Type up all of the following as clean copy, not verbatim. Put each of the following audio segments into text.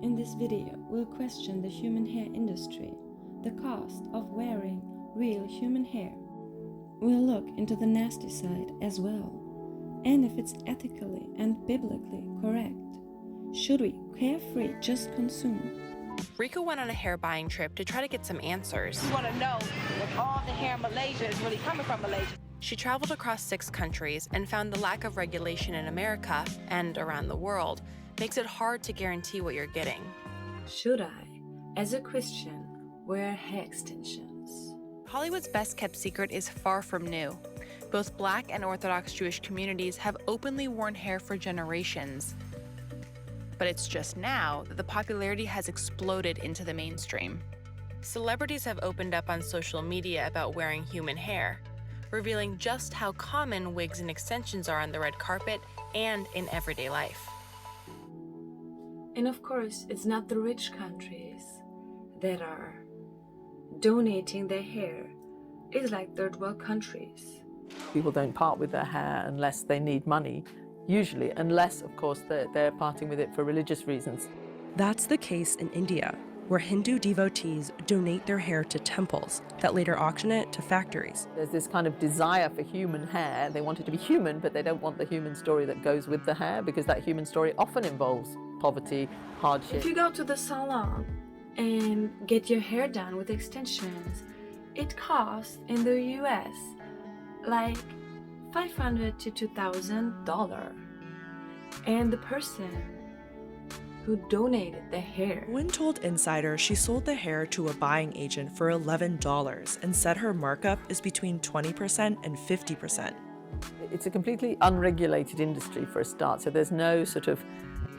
In this video, we'll question the human hair industry, the cost of wearing real human hair. We'll look into the nasty side as well, and if it's ethically and biblically correct. Should we carefree just consume? Rika went on a hair buying trip to try to get some answers. We want to know if all the hair in Malaysia is really coming from Malaysia. She traveled across 6 countries and found the lack of regulation in America and around the world makes it hard to guarantee what you're getting. Should I, as a Christian, wear hair extensions? Hollywood's best-kept secret is far from new. Both Black and Orthodox Jewish communities have openly worn hair for generations. But it's just now that the popularity has exploded into the mainstream. Celebrities have opened up on social media about wearing human hair, revealing just how common wigs and extensions are on the red carpet and in everyday life. And of course, it's not the rich countries that are donating their hair. It's like third world countries. People don't part with their hair unless they need money, usually, unless, of course, they're parting with it for religious reasons. That's the case in India, where Hindu devotees donate their hair to temples that later auction it to factories. There's this kind of desire for human hair. They want it to be human, but they don't want the human story that goes with the hair, because that human story often involves poverty, hardship. If you go to the salon and get your hair done with extensions, it costs in the US like $500 to $2,000. And the person who donated the hair. When told Insider she sold the hair to a buying agent for $11 and said her markup is between 20% and 50%. It's a completely unregulated industry for a start, so there's no sort of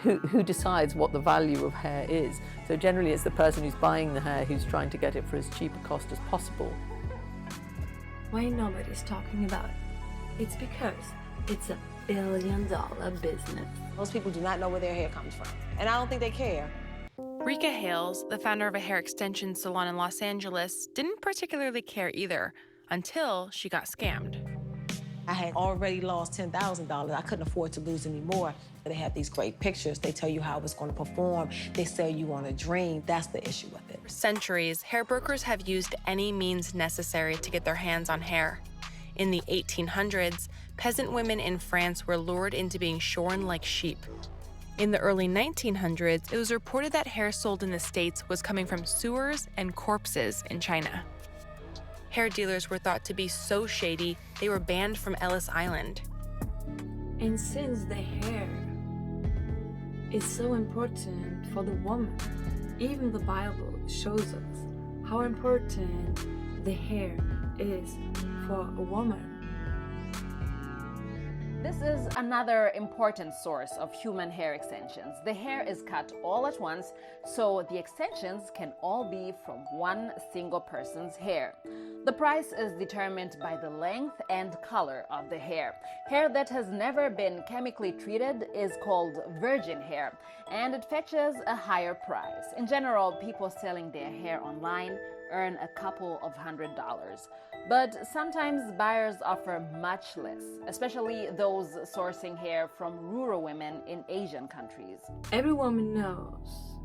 who decides what the value of hair is. So generally it's the person who's buying the hair who's trying to get it for as cheap a cost as possible. Why nobody's talking about it? It's because it's a $1 billion business. Most people do not know where their hair comes from, and I don't think they care. Rika Hales, the founder of a hair extension salon in Los Angeles, didn't particularly care either until she got scammed. I had already lost $10,000. I couldn't afford to lose any more. They have these great pictures. They tell you how it's going to perform. They sell you on a dream. That's the issue with it. For centuries, hair brokers have used any means necessary to get their hands on hair. In the 1800s, peasant women in France were lured into being shorn like sheep. In the early 1900s, it was reported that hair sold in the States was coming from sewers and corpses in China. Hair dealers were thought to be so shady, they were banned from Ellis Island. And since the hair is so important for the woman, even the Bible shows us how important the hair is for a woman. This is another important source of human hair extensions. The hair is cut all at once, so the extensions can all be from one single person's hair. The price is determined by the length and color of the hair. Hair that has never been chemically treated is called virgin hair, and it fetches a higher price. In general, people selling their hair online earn a couple of $100s. But sometimes buyers offer much less, especially those sourcing hair from rural women in Asian countries. Every woman knows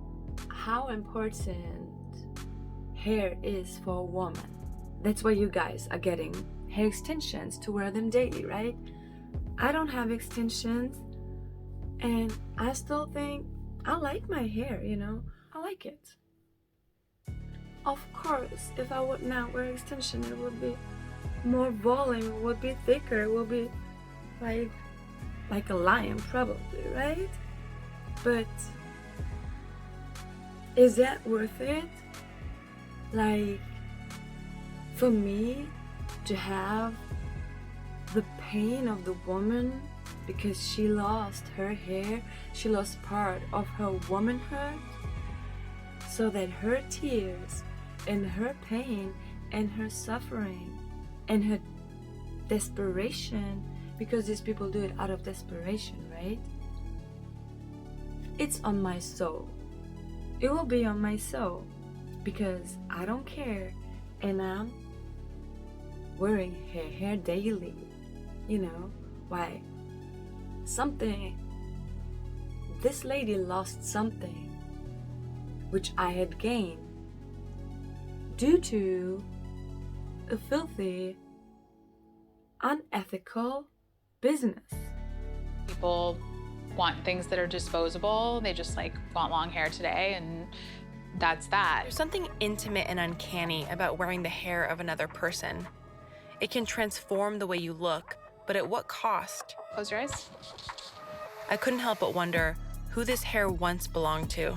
how important hair is for a woman. That's why you guys are getting hair extensions to wear them daily, right? I don't have extensions, and I still think I like my hair, I like it. Of course, if I would not wear extension, it would be more volume, it would be thicker, it would be like a lion probably, right? But is that worth it? Like, for me to have the pain of the woman because she lost her hair, she lost part of her womanhood, so that her tears and her pain and her suffering and her desperation, because these people do it out of desperation, right? It's on my soul. It will be on my soul because I don't care, and I'm wearing her hair daily. Why? This lady lost something which I had gained due to a filthy, unethical business. People want things that are disposable. They just like want long hair today, and that's that. There's something intimate and uncanny about wearing the hair of another person. It can transform the way you look, but at what cost? Close your eyes. I couldn't help but wonder who this hair once belonged to.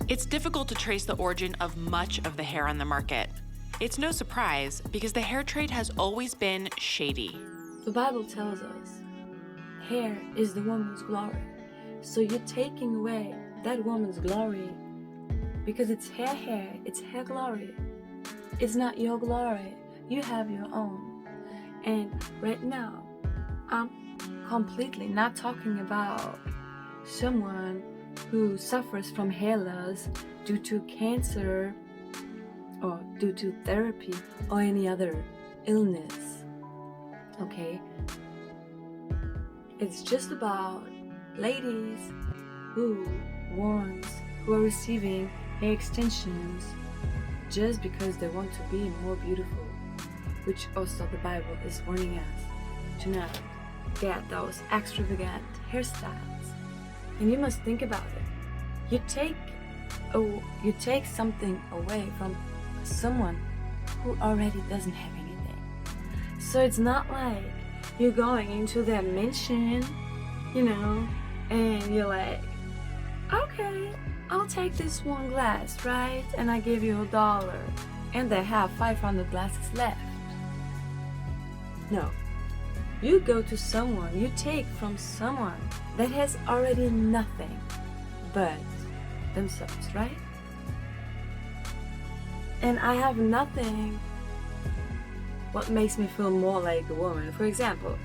It's difficult to trace the origin of much of the hair on the market. It's no surprise because the hair trade has always been shady. The Bible tells us hair is the woman's glory. So you're taking away that woman's glory because it's her hair, it's her glory. It's not your glory. You have your own. And right now, I'm completely not talking about someone who suffers from hair loss due to cancer or due to therapy or any other illness. Okay? It's just about ladies who are receiving hair extensions just because they want to be more beautiful, which also the Bible is warning us to not get those extravagant hairstyles. And you must think about it. You take something away from someone who already doesn't have anything. So it's not like you're going into their mansion, and you're like, okay, I'll take this one glass, right? And I give you $1, and they have 500 glasses left. No. You go to someone, you take from someone that has already nothing but themselves, right? And I have nothing what makes me feel more like a woman. For example,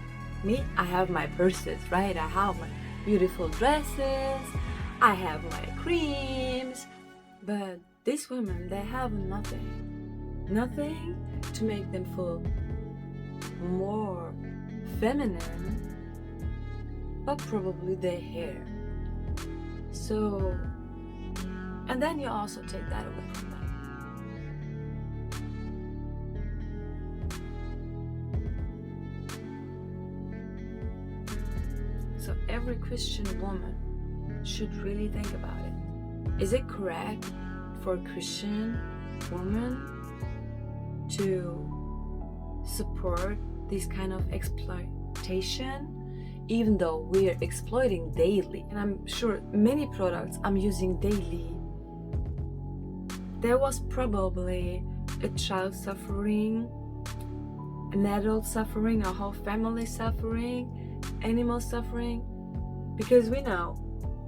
me, I have my purses, right? I have my beautiful dresses, I have my creams, but these women, they have nothing. Nothing to make them feel more feminine, but probably their hair. So, and then you also take that away from them. So every Christian woman should really think about it. Is it correct for a Christian woman to support this kind of exploitation, even though we're exploiting daily? And I'm sure many products I'm using daily, there was probably a child suffering, an adult suffering, a whole family suffering, animal suffering, because we know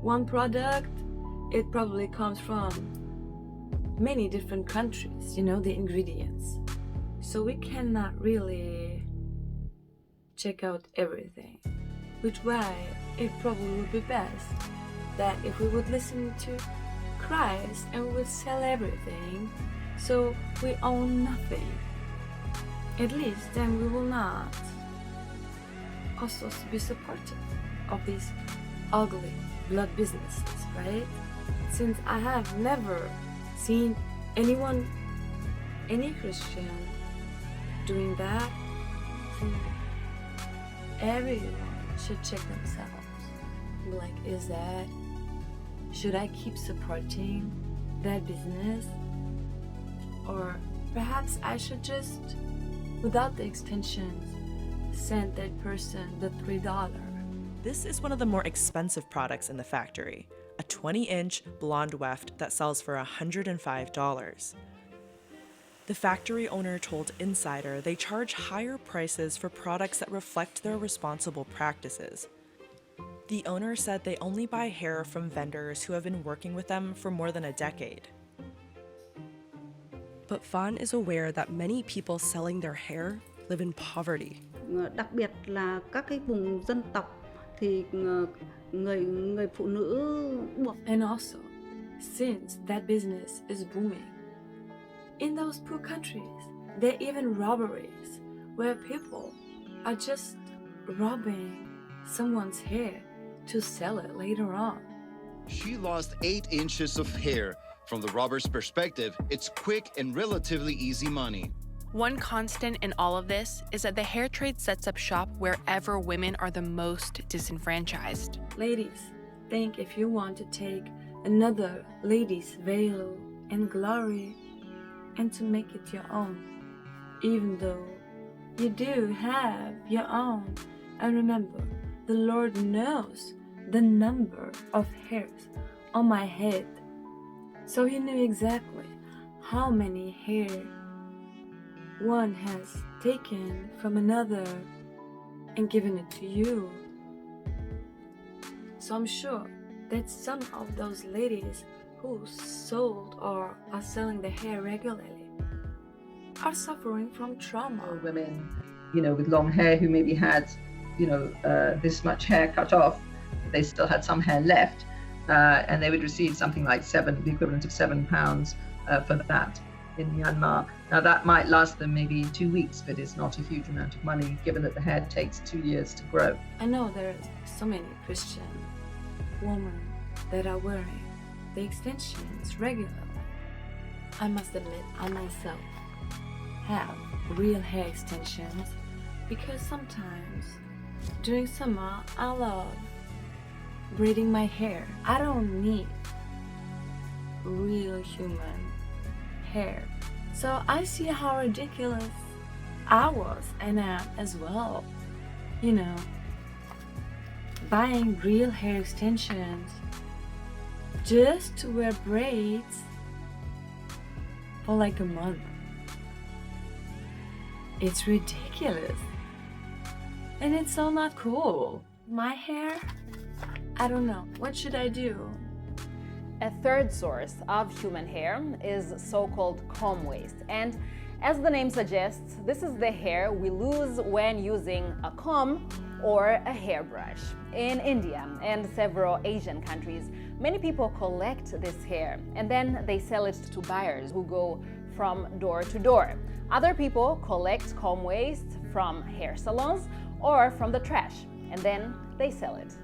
one product, it probably comes from many different countries, the ingredients. So we cannot really check out everything, which why it probably would be best that if we would listen to Christ and we would sell everything, so we own nothing. At least then we will not also be supportive of these ugly blood businesses, right? Since I have never seen any Christian doing that, everyone should check themselves. Like, should I keep supporting that business? Or perhaps I should just, without the extensions, send that person the $3. This is one of the more expensive products in the factory, a 20-inch blonde weft that sells for $105. The factory owner told Insider they charge higher prices for products that reflect their responsible practices. The owner said they only buy hair from vendors who have been working with them for more than a decade. But Phan is aware that many people selling their hair live in poverty. Đặc biệt là các cái vùng dân tộc thì người phụ nữ buộc. And also, since that business is booming, in those poor countries, there are even robberies where people are just robbing someone's hair to sell it later on. She lost 8 inches of hair From the robber's perspective, it's quick and relatively easy money. One constant in all of this is that the hair trade sets up shop wherever women are the most disenfranchised. Ladies, think if you want to take another lady's veil and glory and to make it your own, even though you do have your own. And remember, the Lord knows the number of hairs on my head, so He knew exactly how many hair one has taken from another and given it to you. So I'm sure that some of those ladies who sold or are selling their hair regularly are suffering from trauma. Women, with long hair who maybe had, this much hair cut off, they still had some hair left, and they would receive something like the equivalent of £7 for that in Myanmar. Now that might last them maybe 2 weeks, but it's not a huge amount of money given that the hair takes 2 years to grow. I know there are so many Christian women that are wearing the extensions regularly. I must admit, I myself have real hair extensions because sometimes during summer I love braiding my hair. I don't need real human hair. So I see how ridiculous I was and am as well. Buying real hair extensions just to wear braids for like a month. It's ridiculous. And it's so not cool. My hair, I don't know. What should I do? A third source of human hair is so-called comb waste. And as the name suggests, this is the hair we lose when using a comb or a hairbrush. In India and several Asian countries, many people collect this hair and then they sell it to buyers who go from door to door. Other people collect comb waste from hair salons or from the trash and then they sell it.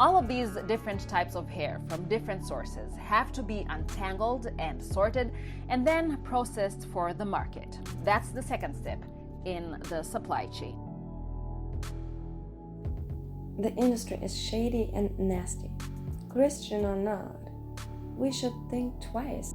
All of these different types of hair from different sources have to be untangled and sorted and then processed for the market. That's the second step in the supply chain. The industry is shady and nasty. Christian or not, we should think twice